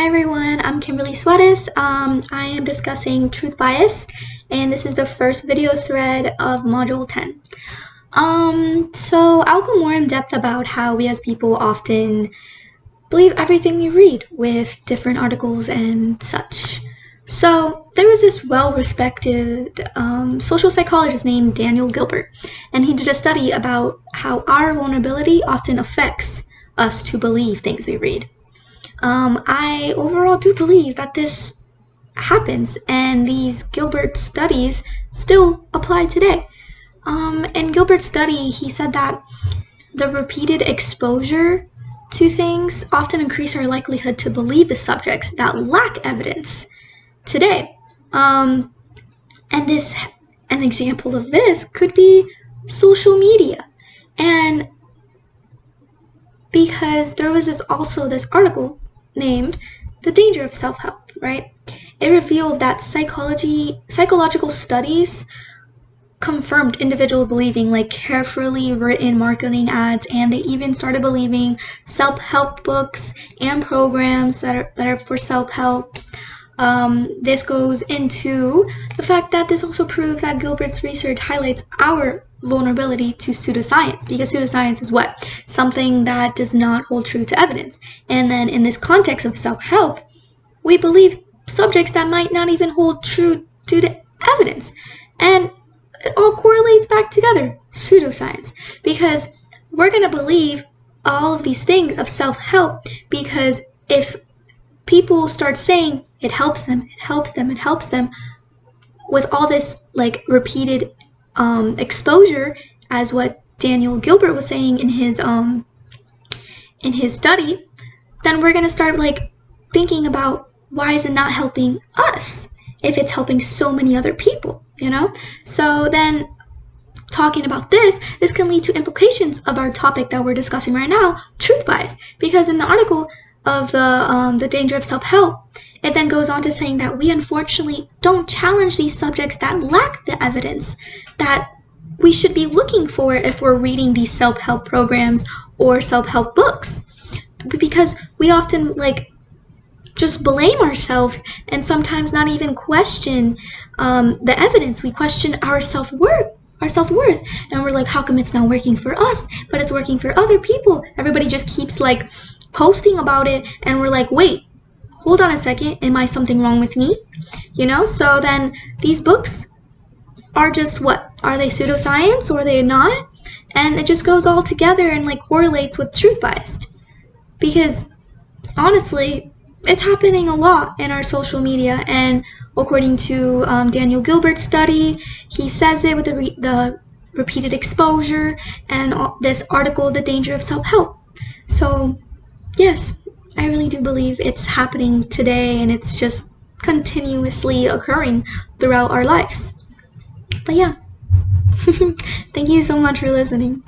everyone, I'm Kimberly Suarez. I am discussing truth bias, and this is the first video thread of Module 10. So I'll go more in depth about how we as people often believe everything we read with different articles and such. So there was this well-respected social psychologist named Daniel Gilbert, and he did a study about how our vulnerability often affects us to believe things we read. I overall do believe that this happens, and these Gilbert studies still apply today. In Gilbert's study, he said that the repeated exposure to things often increase our likelihood to believe the subjects that lack evidence today. And an example of this could be social media. And because there was also this article named The Danger of Self-Help, right? It revealed that psychological studies confirmed individuals believing like carefully written marketing ads, and they even started believing self-help books and programs that are for self-help. This goes into the fact that this also proves that Gilbert's research highlights our vulnerability to pseudoscience, because pseudoscience is what? Something that does not hold true to evidence. And then in this context of self-help, we believe subjects that might not even hold true to the evidence. And it all correlates back together, pseudoscience, because we're going to believe all of these things of self-help, because if people start saying it helps them, it helps them, it helps them, with all this like repeated exposure, as what Daniel Gilbert was saying in his study, then we're gonna start like thinking about, why is it not helping us if it's helping so many other people, you know? So then talking about this can lead to implications of our topic that we're discussing right now, truth bias, because in the article of the danger of self-help, it then goes on to saying that we unfortunately don't challenge these subjects that lack the evidence that we should be looking for if we're reading these self-help programs or self-help books, because we often like just blame ourselves and sometimes not even question the evidence. We question our self-worth, and we're like, how come it's not working for us but it's working for other people? Everybody just keeps like posting about it, and we're like, wait, hold on a second, am I something wrong with me? You know? So then these books are just, what are they, pseudoscience, or are they not? And it just goes all together and like correlates with truth bias, because honestly it's happening a lot in our social media. And according to Daniel Gilbert's study, he says it with the repeated exposure, and this article, The Danger of Self-Help. So yes, I really do believe it's happening today, and it's just continuously occurring throughout our lives. But yeah, thank you so much for listening.